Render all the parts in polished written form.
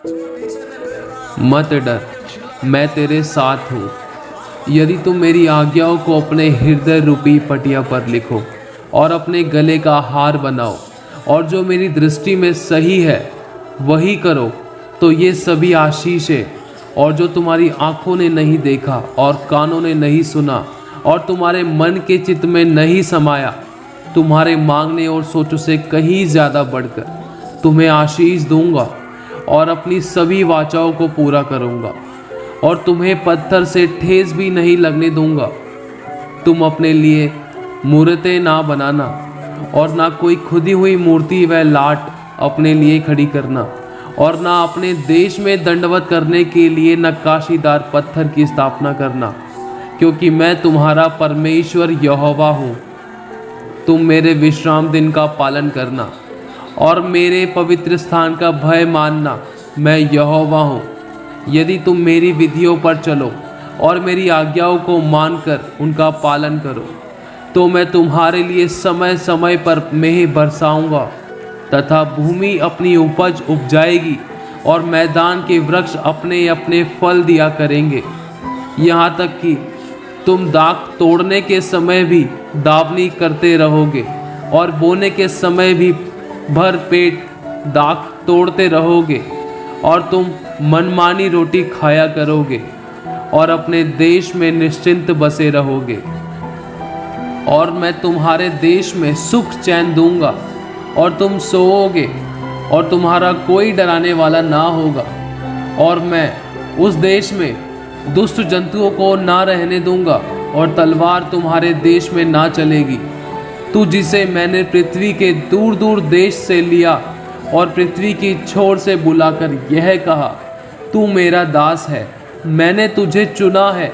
मत डर, मैं तेरे साथ हूँ। यदि तुम मेरी आज्ञाओं को अपने हृदय रूपी पटिया पर लिखो और अपने गले का हार बनाओ, और जो मेरी दृष्टि में सही है वही करो, तो ये सभी आशीषें, और जो तुम्हारी आंखों ने नहीं देखा और कानों ने नहीं सुना और तुम्हारे मन के चित्त में नहीं समाया, तुम्हारे मांगने और सोचों से कहीं ज़्यादा बढ़कर तुम्हें आशीष दूंगा और अपनी सभी वाचाओं को पूरा करूंगा, और तुम्हें पत्थर से ठेस भी नहीं लगने दूंगा। तुम अपने लिए मूर्तें ना बनाना और ना कोई खुदी हुई मूर्ति व लाट अपने लिए खड़ी करना, और ना अपने देश में दंडवत करने के लिए नक्काशीदार पत्थर की स्थापना करना, क्योंकि मैं तुम्हारा परमेश्वर यहोवा हूँ। तुम मेरे विश्राम दिन का पालन करना और मेरे पवित्र स्थान का भय मानना, मैं यहोवा हूँ। यदि तुम मेरी विधियों पर चलो और मेरी आज्ञाओं को मानकर उनका पालन करो, तो मैं तुम्हारे लिए समय समय पर मेंह बरसाऊंगा तथा भूमि अपनी उपज उपजाएगी और मैदान के वृक्ष अपने अपने फल दिया करेंगे। यहाँ तक कि तुम दाख तोड़ने के समय भी दावनी करते रहोगे और बोने के समय भी भर पेट दाख तोड़ते रहोगे, और तुम मनमानी रोटी खाया करोगे और अपने देश में निश्चिंत बसे रहोगे। और मैं तुम्हारे देश में सुख चैन दूंगा और तुम सोओगे और तुम्हारा कोई डराने वाला ना होगा। और मैं उस देश में दुष्ट जंतुओं को ना रहने दूंगा और तलवार तुम्हारे देश में ना चलेगी। तू जिसे मैंने पृथ्वी के दूर दूर देश से लिया और पृथ्वी की छोर से बुलाकर यह कहा, तू मेरा दास है, मैंने तुझे चुना है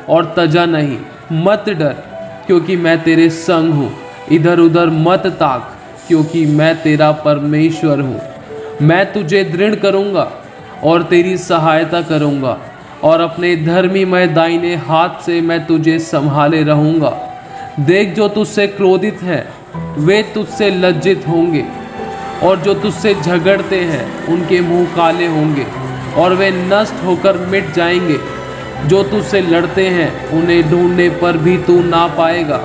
और तजा नहीं। मत डर, क्योंकि मैं तेरे संग हूँ। इधर उधर मत ताक, क्योंकि मैं तेरा परमेश्वर हूँ। मैं तुझे दृढ़ करूँगा और तेरी सहायता करूँगा, और अपने धर्मीमय दाहिने हाथ से मैं तुझे संभाले रहूँगा। देख, जो तुझसे क्रोधित हैं वे तुझसे लज्जित होंगे, और जो तुझसे झगड़ते हैं उनके मुंह काले होंगे और वे नष्ट होकर मिट जाएंगे। जो तुझसे लड़ते हैं उन्हें ढूंढने पर भी तू ना पाएगा।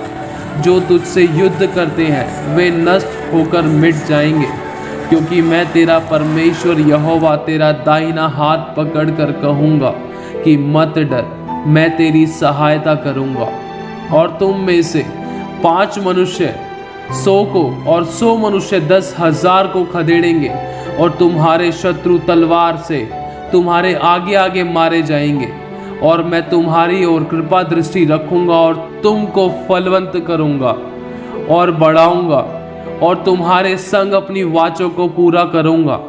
जो तुझसे युद्ध करते हैं वे नष्ट होकर मिट जाएंगे, क्योंकि मैं तेरा परमेश्वर यहोवा तेरा दाहिना हाथ पकड़कर कहूँगा कि मत डर, मैं तेरी सहायता करूँगा। और तुम में से 5 मनुष्य 100 को और 100 मनुष्य 10,000 को खदेड़ेंगे, और तुम्हारे शत्रु तलवार से तुम्हारे आगे आगे मारे जाएंगे। और मैं तुम्हारी ओर कृपा दृष्टि रखूंगा और तुमको फलवंत करूंगा और बढ़ाऊंगा, और तुम्हारे संग अपनी वाचों को पूरा करूंगा।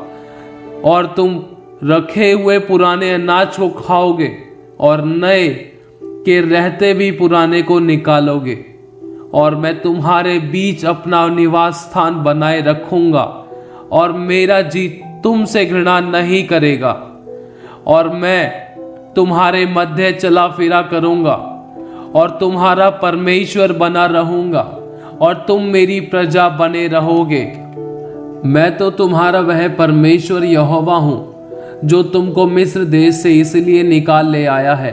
और तुम रखे हुए पुराने अनाज को खाओगे और नए के रहते भी पुराने को निकालोगे। और मैं तुम्हारे बीच अपना निवास स्थान बनाए रखूंगा, और मेरा जी तुमसे घृणा नहीं करेगा। और मैं तुम्हारे मध्य चला फिरा करूंगा और तुम्हारा परमेश्वर बना रहूंगा, और तुम मेरी प्रजा बने रहोगे। मैं तो तुम्हारा वह परमेश्वर यहोवा हूँ, जो तुमको मिस्र देश से इसलिए निकाल ले आया है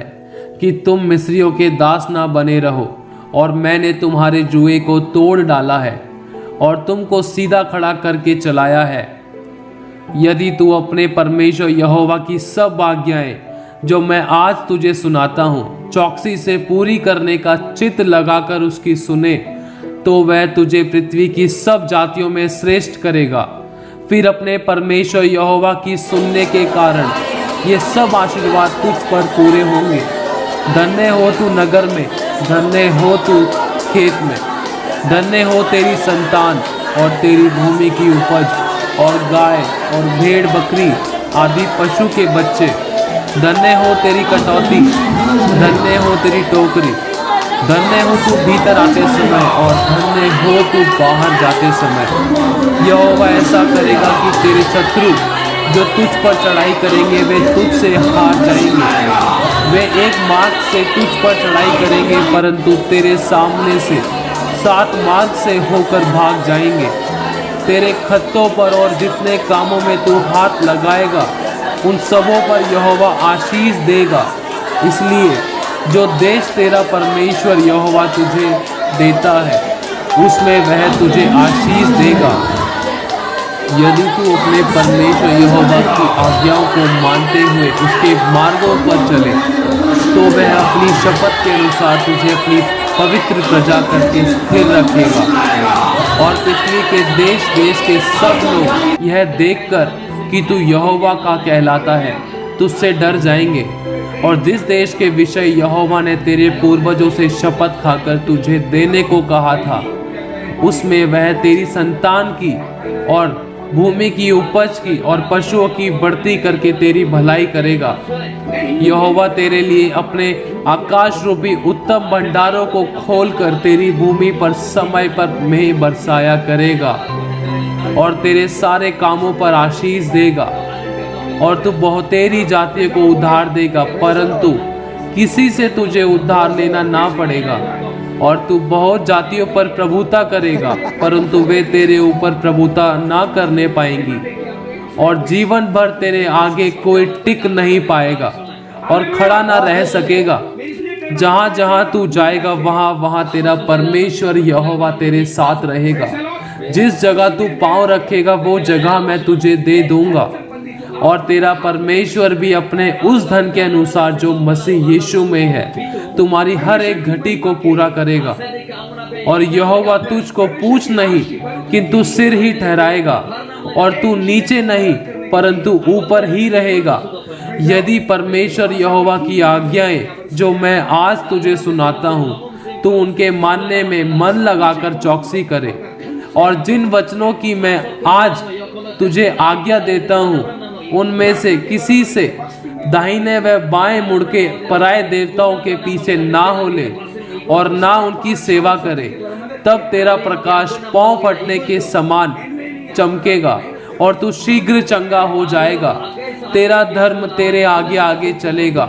कि तुम मिस्रियों के दास ना बने रहो। और मैंने तुम्हारे जुए को तोड़ डाला है और तुमको सीधा खड़ा करके चलाया है। यदि तू अपने परमेश्वर यहोवा की सब आज्ञाएं जो मैं आज तुझे सुनाता हूँ चौकसी से पूरी करने का चित्त लगाकर उसकी सुने, तो वह तुझे पृथ्वी की सब जातियों में श्रेष्ठ करेगा। फिर अपने परमेश्वर यहोवा की सुनने के कारण ये सब आशीर्वाद तुझ पर पूरे होंगे। धन्य हो तू नगर में, धन्य हो तू खेत में, धन्य हो तेरी संतान और तेरी भूमि की उपज, और गाय और भेड़ बकरी आदि पशु के बच्चे। धन्य हो तेरी कटौती, धन्य हो तेरी टोकरी, धन्य हो तू भीतर आते समय और धन्य हो तू बाहर जाते समय। यहोवा ऐसा करेगा कि तेरे शत्रु जो तुझ पर चढ़ाई करेंगे वे तुझसे हार जाएंगे। वे एक मार्ग से तुझ पर चढ़ाई करेंगे, परंतु तेरे सामने से 7 मार्ग से होकर भाग जाएंगे। तेरे खत्तों पर और जितने कामों में तू हाथ लगाएगा उन सबों पर यहोवा आशीष देगा। इसलिए जो देश तेरा परमेश्वर यहोवा तुझे देता है, उसमें वह तुझे आशीष देगा। यदि तू अपने परमेश्वर यहोवा की आज्ञाओं को मानते हुए उसके मार्गों पर चले, तो वह अपनी शपथ के अनुसार तुझे अपनी पवित्र प्रजा करके स्थिर रखेगा। और पृथ्वी के देश देश के सब लोग यह देखकर कि तू यहोवा का कहलाता है, तुझसे डर जाएंगे। और जिस देश के विषय यहोवा ने तेरे पूर्वजों से शपथ खाकर तुझे देने को कहा था, उसमें वह तेरी संतान की और भूमि की उपज की और पशुओं की बढ़ती करके तेरी भलाई करेगा। यहोवा तेरे लिए अपने आकाश रूपी उत्तम भंडारों को खोलकर तेरी भूमि पर समय पर मेघ बरसाया करेगा और तेरे सारे कामों पर आशीष देगा। और तू बहुतेरी जातियों को उद्धार देगा, परंतु किसी से तुझे उद्धार लेना ना पड़ेगा। और तू बहुत जातियों पर प्रभुता करेगा, परंतु वे तेरे ऊपर प्रभुता ना करने पाएंगी। और जीवन भर तेरे आगे कोई टिक नहीं पाएगा और खड़ा ना रह सकेगा। जहाँ जहाँ तू जाएगा, वहाँ वहाँ तेरा परमेश्वर यहोवा तेरे साथ रहेगा। जिस जगह तू पाँव रखेगा, वो जगह मैं तुझे दे दूंगा। और तेरा परमेश्वर भी अपने उस धन के अनुसार जो मसीह यीशु में है, तुम्हारी हर एक घटी को पूरा करेगा। और यहोवा तुझको पूँछ नहीं किंतु सिर ही ठहराएगा, और तू नीचे नहीं परंतु ऊपर ही रहेगा। यदि परमेश्वर यहोवा की आज्ञाएं जो मैं आज तुझे सुनाता हूँ, तू उनके मानने में मन लगाकर चौकसी करे, और जिन वचनों की मैं आज तुझे आज्ञा देता हूँ, उनमें से किसी से दाहिने व बाएं मुड़ के पराये देवताओं के पीछे ना हो ले और ना उनकी सेवा करे, तब तेरा प्रकाश पाँव फटने के समान चमकेगा और तू शीघ्र चंगा हो जाएगा। तेरा धर्म तेरे आगे आगे चलेगा,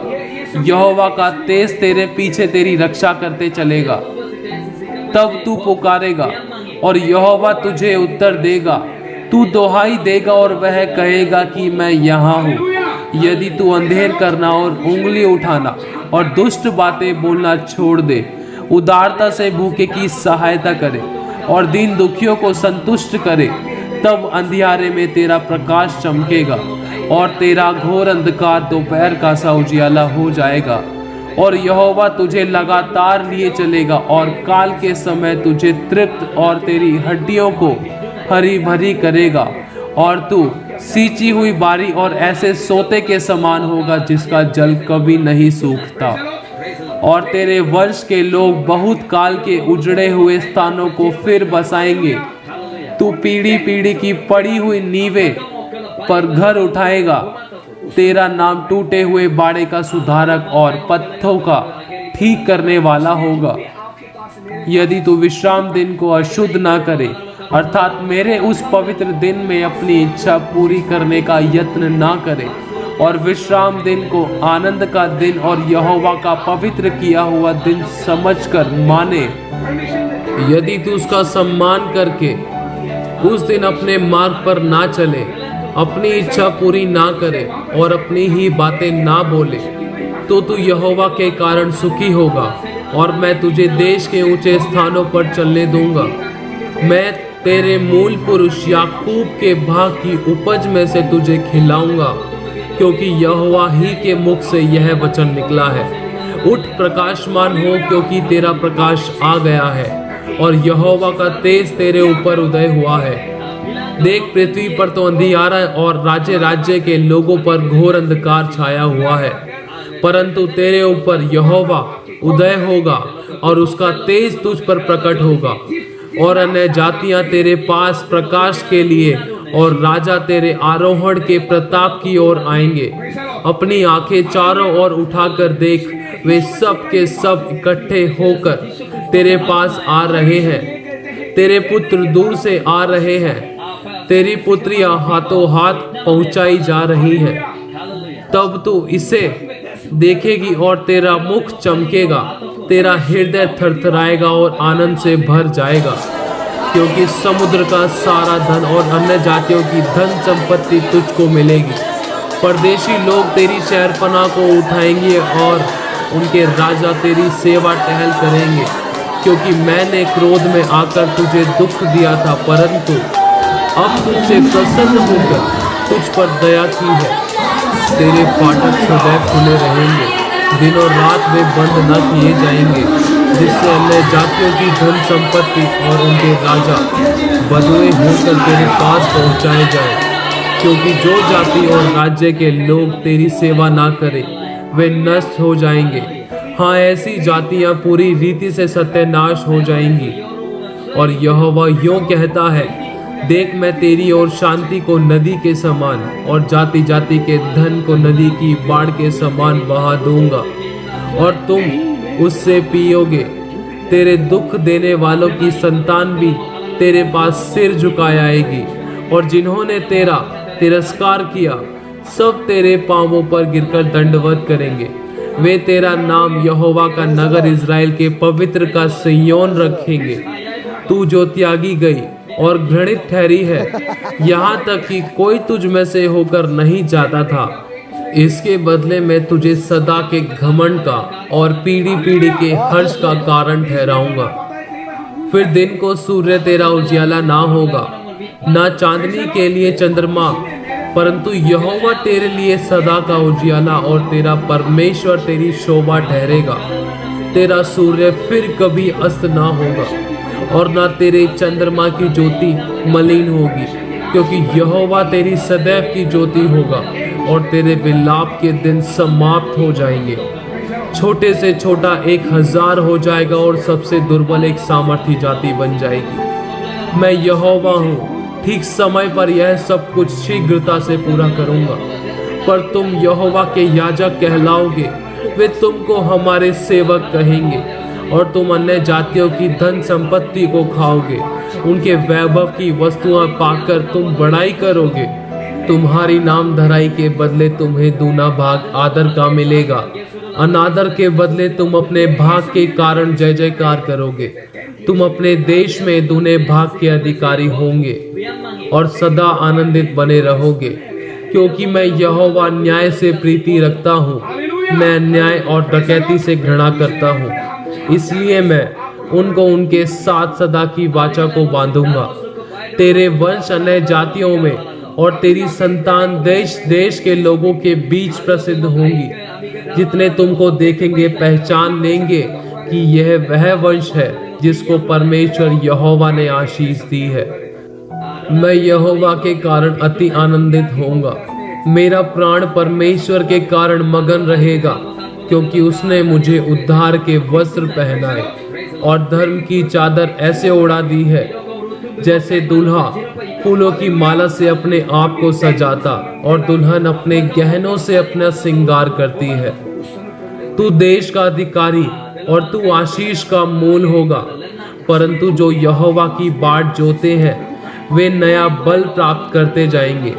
यहोवा का तेज तेरे पीछे तेरी रक्षा करते चलेगा। तब तू पुकारेगा और यहोवा तुझे उत्तर देगा। तू दोहाई देगा और वह कहेगा कि मैं यहाँ हूँ। यदि तू अंधेर करना और उंगली उठाना और दुष्ट बातें बोलना छोड़ दे, उदारता से भूखे की सहायता करे और दीन दुखियों को संतुष्ट करे, तब अंधियारे में तेरा प्रकाश चमकेगा और तेरा घोर अंधकार दोपहर का सा उजियाला हो जाएगा। और यहोवा तुझे लगातार लिए चलेगा और काल के समय तुझे तृप्त और तेरी हड्डियों को हरी भरी करेगा। और तू सींची हुई बारी और ऐसे सोते के समान होगा जिसका जल कभी नहीं सूखता। और तेरे वंश के लोग बहुत काल के उजड़े हुए स्थानों को फिर बसाएंगे। तू पीढ़ी पीढ़ी की पड़ी हुई नींवें पर घर उठाएगा। तेरा नाम टूटे हुए बाड़े का सुधारक और पत्थरों का ठीक करने वाला होगा। यदि तू विश्राम दिन को अशुद्ध ना करे, अर्थात मेरे उस पवित्र दिन में अपनी इच्छा पूरी करने का यत्न ना करे, और विश्राम दिन को आनंद का दिन और यहोवा का पवित्र किया हुआ दिन समझकर माने, यदि तू उसका सम्मान करके उस दिन अपने मार्ग पर ना चले, अपनी इच्छा पूरी ना करे और अपनी ही बातें ना बोले, तो तू यहोवा के कारण सुखी होगा और मैं तुझे देश के ऊंचे स्थानों पर चलने दूंगा। मैं तेरे मूल पुरुष याकूब के भाग की उपज में से तुझे खिलाऊंगा, क्योंकि यहोवा ही के मुख से यह वचन निकला है। उठ प्रकाशमान हो, क्योंकि तेरा प्रकाश आ गया है और यहोवा का तेज तेरे ऊपर उदय हुआ है। देख, पृथ्वी पर तो अंधियारा और राज्य राज्य के लोगों पर घोर अंधकार छाया हुआ है, परंतु तेरे ऊपर यहोवा उदय होगा और उसका तेज तुझ पर प्रकट होगा। और अन्य जातियां तेरे पास प्रकाश के लिए और राजा तेरे आरोहण के प्रताप की ओर आएंगे। अपनी आंखें चारों ओर उठाकर देख, वे सब के सब इकट्ठे होकर तेरे पास आ रहे हैं। तेरे पुत्र दूर से आ रहे हैं, तेरी पुत्रियां हाथों हाथ पहुंचाई जा रही हैं। तब तू इसे देखेगी और तेरा मुख चमकेगा, तेरा हृदय थरथराएगा और आनंद से भर जाएगा, क्योंकि समुद्र का सारा धन और अन्य जातियों की धन संपत्ति तुझको मिलेगी। परदेशी लोग तेरी शहरपनाह को उठाएंगे और उनके राजा तेरी सेवा टहल करेंगे। क्योंकि मैंने क्रोध में आकर तुझे दुख दिया था, परंतु अब तुझसे प्रसन्न होकर तुझ पर दया की है। तेरे फाटक सदैव खुले रहेंगे, दिन और रात वे बंद न किए जाएंगे, जिससे अन्य जातियों की धन संपत्ति और उनके राजा बंधुए होकर तेरे पास पहुँचाए जाएं। क्योंकि जो जाति और राज्य के लोग तेरी सेवा ना करें वे नष्ट हो जाएंगे। हाँ, ऐसी जातियां पूरी रीति से सत्यानाश हो जाएंगी। और यहोवा यूं कहता है, देख मैं तेरी और शांति को नदी के समान और जाति जाति के धन को नदी की बाढ़ के समान बहा दूंगा और तुम उससे पियोगे। तेरे दुख देने वालों की संतान भी तेरे पास सिर झुकाए आएगी और जिन्होंने तेरा तिरस्कार किया सब तेरे पांवों पर गिरकर दंडवत करेंगे। वे तेरा नाम यहोवा का नगर इज़राइल के पवित्र का सिय्योन रखेंगे। तू जो त्यागी गई और घृणित ठहरी है, यहाँ तक कि कोई तुझ में से होकर नहीं जाता था, इसके बदले मैं तुझे सदा के घमंड का और पीढ़ी पीढ़ी के हर्ष का कारण ठहराऊंगा। फिर दिन को सूर्य तेरा उजियाला ना होगा, ना चांदनी के लिए चंद्रमा, परंतु यहोवा तेरे लिए सदा का उजियाला और तेरा परमेश्वर तेरी शोभा ठहरेगा। तेरा सूर्य फिर कभी अस्त ना होगा और ना तेरे चंद्रमा की ज्योति मलिन होगी, क्योंकि यहोवा तेरी सदैव की ज्योति होगा और तेरे विलाप के दिन समाप्त हो जाएंगे। छोटे से छोटा 1000 हो जाएगा और सबसे दुर्बल एक सामर्थी जाति बन जाएगी। मैं यहोवा हूँ, ठीक समय पर यह सब कुछ शीघ्रता से पूरा करूंगा। पर तुम यहोवा के याजक कहलाओगे, वे तुमको हमारे सेवक कहेंगे। और तुम अन्य जातियों की धन संपत्ति को खाओगे, उनके वैभव की वस्तुएं पाकर तुम बड़ाई करोगे। तुम्हारी नाम धराई के बदले तुम्हें दूना भाग आदर का मिलेगा, अनादर के बदले तुम अपने भाग के कारण जय जयकार करोगे। तुम अपने देश में दूने भाग के अधिकारी होंगे और सदा आनंदित बने रहोगे, क्योंकि मैं यहोवा न्याय से प्रीति रखता हूँ। मैं अन्याय और डकैती से घृणा करता हूँ, इसलिए मैं उनको उनके साथ सदा की वाचा को बांधूंगा। तेरे वंश अन्य जातियों में और तेरी संतान देश देश के लोगों के बीच प्रसिद्ध होंगी। जितने तुमको देखेंगे पहचान लेंगे कि यह वह वंश है जिसको परमेश्वर यहोवा ने आशीष दी है। मैं यहोवा के कारण अति आनंदित होऊंगा। मेरा प्राण परमेश्वर के कारण मगन रहेगा, क्योंकि उसने मुझे उद्धार के वस्त्र पहनाए और धर्म की चादर ऐसे ओढ़ा दी है जैसे दूल्हा फूलों की माला से अपने आप को सजाता और दुल्हन अपने गहनों से अपना श्रृंगार करती है। तू देश का अधिकारी और तू आशीष का मूल होगा। परंतु जो यहोवा की बाट जोते हैं वे नया बल प्राप्त करते जाएंगे।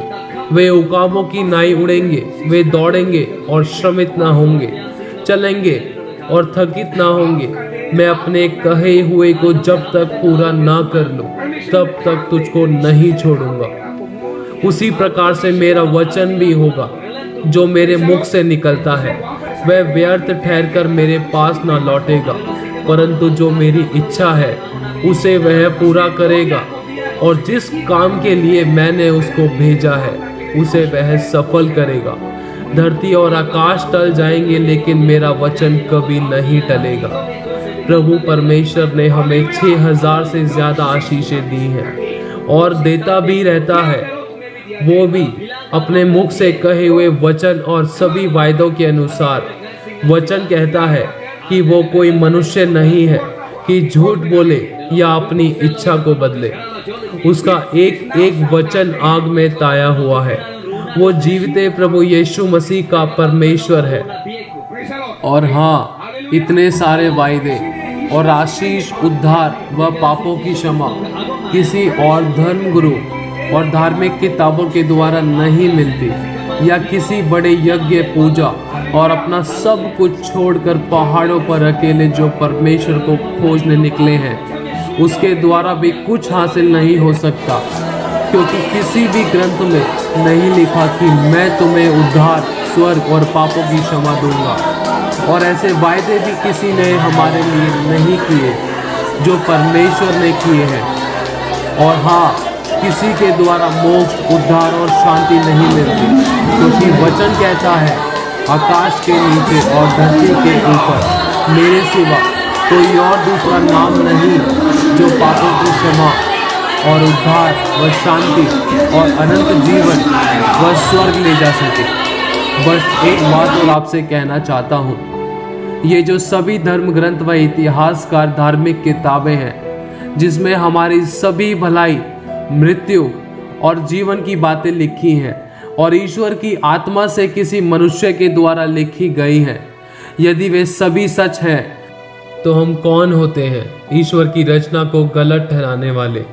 वे उकाबों की नाई उड़ेंगे, वे दौड़ेंगे और श्रमित ना होंगे, चलेंगे और थकित ना होंगे। मैं अपने कहे हुए को जब तक पूरा ना कर लूं तब तक तुझको नहीं छोड़ूंगा। उसी प्रकार से मेरा वचन भी होगा जो मेरे मुख से निकलता है, वह व्यर्थ ठहरकर मेरे पास ना लौटेगा, परंतु जो मेरी इच्छा है उसे वह पूरा करेगा। और जिस काम के लिए मैंने उसको भेजा है उसे वह सफल करेगा। धरती और आकाश टल जाएंगे, लेकिन मेरा वचन कभी नहीं टलेगा। प्रभु परमेश्वर ने हमें 6000 से ज्यादा आशीषें दी हैं और देता भी रहता है, वो भी अपने मुख से कहे हुए वचन और सभी वायदों के अनुसार। वचन कहता है कि वो कोई मनुष्य नहीं है कि झूठ बोले या अपनी इच्छा को बदले। उसका एक एक वचन आग में ताया हुआ है। वो जीवते प्रभु यीशु मसीह का परमेश्वर है। और हाँ, इतने सारे वायदे और आशीष, उद्धार व पापों की क्षमा किसी और धर्म गुरु और धार्मिक किताबों के द्वारा नहीं मिलती, या किसी बड़े यज्ञ, पूजा और अपना सब कुछ छोड़कर पहाड़ों पर अकेले जो परमेश्वर को खोजने निकले हैं उसके द्वारा भी कुछ हासिल नहीं हो सकता। क्योंकि किसी भी ग्रंथ में नहीं लिखा कि मैं तुम्हें उद्धार, स्वर्ग और पापों की क्षमा दूंगा। और ऐसे वायदे भी किसी ने हमारे लिए नहीं किए जो परमेश्वर ने किए हैं। और हाँ, किसी के द्वारा मोक्ष, उद्धार और शांति नहीं मिलती, क्योंकि वचन कहता है, आकाश के नीचे और धरती के ऊपर मेरे सिवा कोई और दूसरा नाम नहीं जो पापों की क्षमा और उद्धार व शांति और अनंत जीवन व स्वर्ग ले जा सके। बस एक बात और आपसे कहना चाहता हूँ, ये जो सभी धर्म ग्रंथ व इतिहासकार धार्मिक किताबें हैं, जिसमें हमारी सभी भलाई, मृत्यु और जीवन की बातें लिखी हैं और ईश्वर की आत्मा से किसी मनुष्य के द्वारा लिखी गई हैं, यदि वे सभी सच हैं, तो हम कौन होते हैं ईश्वर की रचना को गलत ठहराने वाले?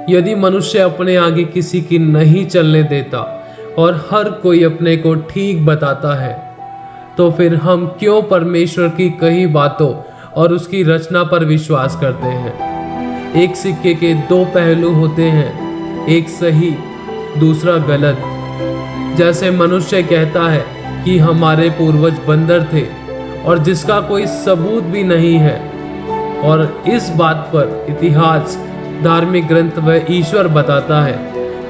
यदि मनुष्य अपने आगे किसी की नहीं चलने देता और हर कोई अपने को ठीक बताता है, तो फिर हम क्यों परमेश्वर की कही बातों और उसकी रचना पर विश्वास करते हैं? एक सिक्के के दो पहलू होते हैं, एक सही, दूसरा गलत। जैसे मनुष्य कहता है कि हमारे पूर्वज बंदर थे और जिसका कोई सबूत भी नहीं है, और इस बात पर इतिहास, धार्मिक ग्रंथ व ईश्वर बताता है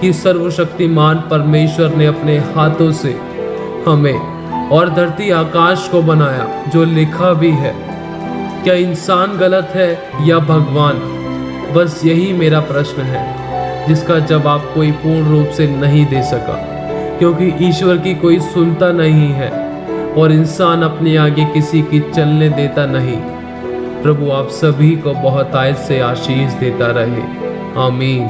कि सर्वशक्तिमान परमेश्वर ने अपने हाथों से हमें और धरती आकाश को बनाया, जो लिखा भी है। क्या इंसान गलत है या भगवान? बस यही मेरा प्रश्न है, जिसका जवाब कोई पूर्ण रूप से नहीं दे सका, क्योंकि ईश्वर की कोई सुनता नहीं है और इंसान अपने आगे किसी की चलने देता नहीं। प्रभु आप सभी को बहुत आयत से आशीष देता रहे। आमीन।